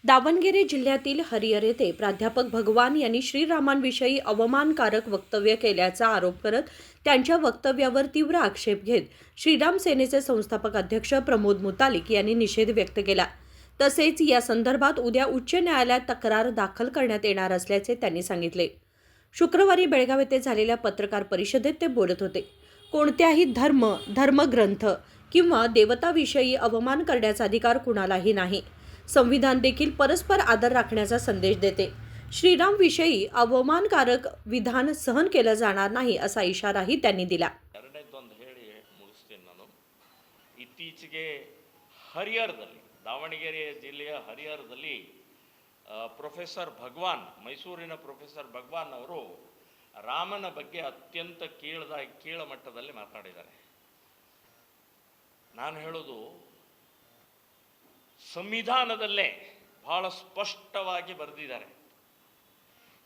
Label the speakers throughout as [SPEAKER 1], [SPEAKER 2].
[SPEAKER 1] दावणगेरे जिल्ह्यातील हरिहर येथे प्राध्यापक भगवान यांनी श्रीरामांविषयी अवमानकारक वक्तव्य केल्याचा आरोप करत त्यांच्या वक्तव्यावर तीव्र आक्षेप घेत श्रीराम सेनेचे संस्थापक अध्यक्ष प्रमोद मुतालिक यांनी निषेध व्यक्त केला। तसेच या संदर्भात उद्या उच्च न्यायालयात तक्रार दाखल करण्यात येणार असल्याचे त्यांनी सांगितले। शुक्रवारी बेळगाव येथे झालेल्या पत्रकार परिषदेत ते बोलत होते। कोणत्याही धर्मग्रंथ किंवा देवताविषयी अवमान करण्याचा अधिकार कुणालाही नाही। संविधान देखील परस्पर आदर राखण्याचा संदेश देते। श्रीराम विषयी अवमानकारक विधान सहन केलं जाणार नाही असा इशाराही त्यांनी दिला।
[SPEAKER 2] ಎರಡನೇದೊಂದು ಹೇಳಿ ಮುಗಿಸ್ತೀನಿ ನಾನು। ಇತ್ತೀಚೆಗೆ ಹರಿಹರದಲ್ಲಿ ದಾವಣಗೆರೆ ಜಿಲ್ಲೆಯ ಹರಿಹರದಲ್ಲಿ ಪ್ರೊಫೆಸರ್ ಭಗವಾನ್ ಮೈಸೂರಿನ ಪ್ರೊಫೆಸರ್ ಭಗವಾನ್ ಅವರು ರಾಮನ ಬಗ್ಗೆ ಅತ್ಯಂತ ಕೀಳಮಟ್ಟದಲ್ಲಿ ಮಾತಾಡಿದ್ದಾರೆ। ನಾನು ಹೇಳೋದು ಸಂವಿಧಾನದಲ್ಲೇ ಬಹಳ ಸ್ಪಷ್ಟವಾಗಿ ಬರೆದಿದ್ದಾರೆ,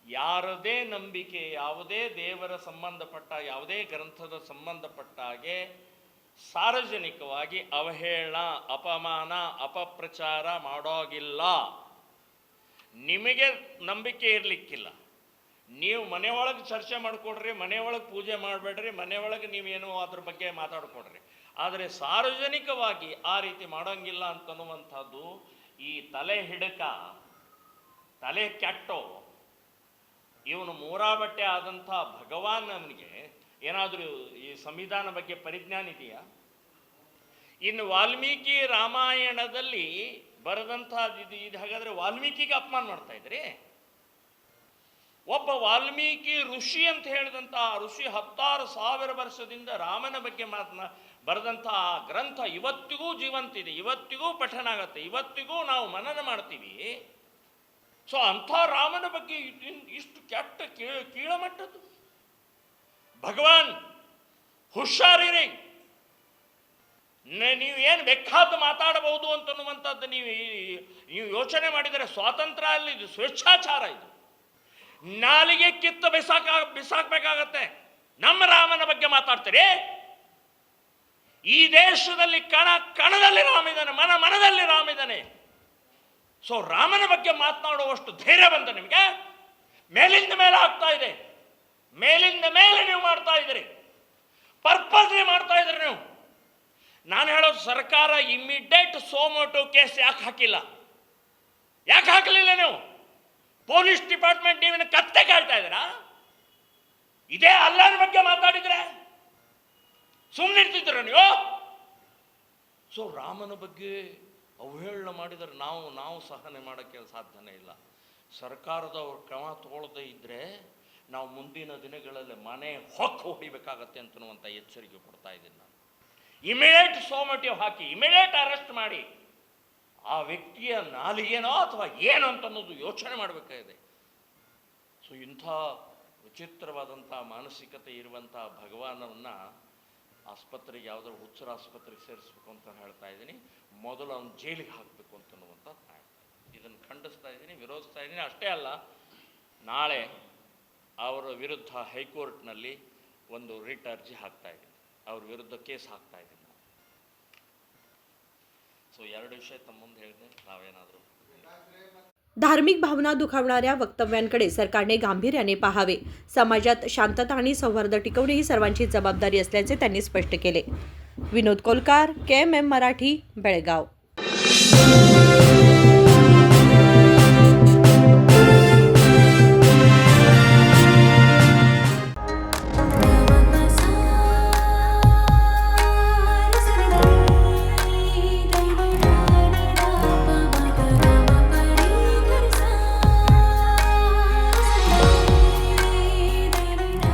[SPEAKER 2] ಯಾರದೇ ನಂಬಿಕೆ ಯಾವುದೇ ದೇವರ ಸಂಬಂಧಪಟ್ಟ ಯಾವುದೇ ಗ್ರಂಥದ ಸಂಬಂಧಪಟ್ಟ ಹಾಗೆ ಸಾರ್ವಜನಿಕವಾಗಿ ಅವಹೇಳನ ಅಪಮಾನ ಅಪಪ್ರಚಾರ ಮಾಡೋಗಿಲ್ಲ। ನಿಮಗೆ ನಂಬಿಕೆ ಇರಲಿಕ್ಕಿಲ್ಲ, ನೀವು ಮನೆಯೊಳಗೆ ಚರ್ಚೆ ಮಾಡಿಕೊಡ್ರಿ, ಮನೆಯೊಳಗೆ ಪೂಜೆ ಮಾಡಬೇಡ್ರಿ, ಮನೆಯೊಳಗೆ ನೀವೇನು ಅದ್ರ ಬಗ್ಗೆ ಮಾತಾಡಿಕೊಡ್ರಿ, ಆದರೆ ಸಾರ್ವಜನಿಕವಾಗಿ ಆ ರೀತಿ ಮಾಡೋಂಗಿಲ್ಲ ಅಂತನ್ನುವಂಥದ್ದು ಈ ತಲೆ ಹಿಡಕ ತಲೆ ಕೆಟ್ಟೋ ಇವನು ಮೂರಾಬಟ್ಟೆ ಆದಂಥ ಭಗವಾನ್ ಅವನಿಗೆ ಏನಾದರೂ ಈ ಸಂವಿಧಾನ ಬಗ್ಗೆ ಪರಿಜ್ಞಾನ ಇದೆಯಾ? ಇನ್ನು ವಾಲ್ಮೀಕಿ ರಾಮಾಯಣದಲ್ಲಿ ಬರೆದಂಥ ಇದು ಹಾಗಾದರೆ ವಾಲ್ಮೀಕಿಗೆ ಅಪಮಾನ ಮಾಡ್ತಾ ಇದ್ರಿ? ಒಬ್ಬ ವಾಲ್ಮೀಕಿ ಋಷಿ ಅಂತ ಹೇಳಿದಂಥ ಋಷಿ 16,000 ವರ್ಷದಿಂದ ರಾಮನ ಬಗ್ಗೆ ಬರೆದಂಥ ಗ್ರಂಥ ಇವತ್ತಿಗೂ ಜೀವಂತಿದೆ, ಇವತ್ತಿಗೂ ಪಠಣ ಆಗತ್ತೆ, ಇವತ್ತಿಗೂ ನಾವು ಮನನ ಮಾಡ್ತೀವಿ। ಸೊ ಅಂಥ ರಾಮನ ಬಗ್ಗೆ ಇಷ್ಟು ಕೆಟ್ಟ ಕೀಳಮಟ್ಟದ್ದು ಭಗವಾನ್ ಹುಷಾರಿರಿ, ನೀವು ಏನು ಬೇಕಾದ ಮಾತಾಡಬಹುದು ಅಂತನ್ನುವಂಥದ್ದು ನೀವು ಯೋಚನೆ ಮಾಡಿದರೆ ಸ್ವಾತಂತ್ರ್ಯ ಅಲ್ಲಿ ಇದು ಸ್ವೇಚ್ಛಾಚಾರ, ಇದು ನಾಲಿಗೆ ಕಿತ್ತು ಬಿಸಾಕಬೇಕಾಗತ್ತೆ। ನಮ್ಮ ರಾಮನ ಬಗ್ಗೆ ಮಾತಾಡ್ತೀರಿ? ಈ ದೇಶದಲ್ಲಿ ಕಣದಲ್ಲಿ ರಾಮಿದ್ದಾನೆ, ಮನದಲ್ಲಿ ರಾಮಿದ್ದಾನೆ। ಸೊ ರಾಮನ ಬಗ್ಗೆ ಮಾತನಾಡುವಷ್ಟು ಧೈರ್ಯ ಬಂತ ನಿಮಗೆ? ಮೇಲಿಂದ ಮೇಲೆ ಆಗ್ತಾ ಇದೆ, ಮೇಲಿಂದ ಮೇಲೆ ನೀವು ಮಾಡ್ತಾ ಇದ್ದೀರಿ, ಪರ್ಪಸ್ಲಿ ಮಾಡ್ತಾ ಇದ್ದೀರಿ ನೀವು। ನಾನು ಹೇಳೋದು ಸರ್ಕಾರ ಇಮ್ಮಿಡಿಯೇಟ್ ಸೋಮೋಟೋ ಕೇಸ್ ಯಾಕೆ ಹಾಕಿಲ್ಲ? ಯಾಕೆ ಹಾಕಲಿಲ್ಲ ನೀವು? ಪೊಲೀಸ್ ಡಿಪಾರ್ಟ್ಮೆಂಟ್ ನೀವಿನ ಕತ್ತೆ ಕೇಳ್ತಾ ಇದ್ದೀರಾ? ಇದೇ ಅಲ್ಲನ ಬಗ್ಗೆ ಮಾತಾಡಿದ್ರೆ ಸುಮ್ಮನಿರ್ತಿದ್ದೀರ ನೀವು? ಸೊ ರಾಮನ ಬಗ್ಗೆ ಅವಹೇಳನ ಮಾಡಿದರೆ ನಾವು ಸಹನೆ ಮಾಡೋಕ್ಕೆ ಸಾಧ್ಯನೇ ಇಲ್ಲ। ಸರ್ಕಾರದವ್ರು ಕ್ರಮ ತಗೊಳ್ಳದೇ ಇದ್ದರೆ ನಾವು ಮುಂದಿನ ದಿನಗಳಲ್ಲಿ ಮನೆ ಹೊಡಿಬೇಕಾಗತ್ತೆ ಅಂತನ್ನುವಂಥ ಎಚ್ಚರಿಕೆ ಕೊಡ್ತಾ ಇದ್ದೀನಿ ನಾನು। ಇಮಿಡಿಯೇಟ್ ಸೋಮಟಿವ್ ಹಾಕಿ ಇಮಿಡಿಯೇಟ್ ಅರೆಸ್ಟ್ ಮಾಡಿ ಆ ವ್ಯಕ್ತಿಯ ನಾಲಿಗೆನೋ ಅಥವಾ ಏನು ಅಂತನ್ನೋದು ಯೋಚನೆ ಮಾಡಬೇಕಾಗಿದೆ। ಸೊ ಇಂಥ ವಿಚಿತ್ರವಾದಂಥ ಮಾನಸಿಕತೆ ಇರುವಂಥ ಭಗವಾನವನ್ನು ಆಸ್ಪತ್ರೆಗೆ ಯಾವುದಾದ್ರು ಹುಚ್ಚರ ಆಸ್ಪತ್ರೆಗೆ ಸೇರಿಸ್ಬೇಕು ಅಂತ ಹೇಳ್ತಾ ಇದ್ದೀನಿ, ಮೊದಲು ಅವನು ಜೈಲಿಗೆ ಹಾಕಬೇಕು ಅಂತನ್ನುವಂಥ ಇದನ್ನು ಖಂಡಿಸ್ತಾ ಇದ್ದೀನಿ, ವಿರೋಧಿಸ್ತಾ ಇದ್ದೀನಿ। ಅಷ್ಟೇ ಅಲ್ಲ, ನಾಳೆ ಅವರ ವಿರುದ್ಧ ಹೈಕೋರ್ಟ್ನಲ್ಲಿ ಒಂದು ರಿಟ್ ಅರ್ಜಿ ಹಾಕ್ತಾ ಇದ್ದೀನಿ, ಅವ್ರ ವಿರುದ್ಧ ಕೇಸ್ ಹಾಕ್ತಾ ಇದ್ದೀನಿ। सो ಎರಡು ವಿಷಯ ತಮ್ಮ ಮುಂದೆ ಹೇಳಿದೆ, ನಾವೇನಾದರೂ
[SPEAKER 1] धार्मिक भावना दुखावणाऱ्या वक्तव्यांकडे सरकारने गांभीर्याने पाहावे, समाजात शांतता आणि सौहार्द टिकवणे ही सर्वांची जबाबदारी असल्याचे त्यांनी स्पष्ट केले। विनोद कोलकार, KMM मराठी, बेळगाव।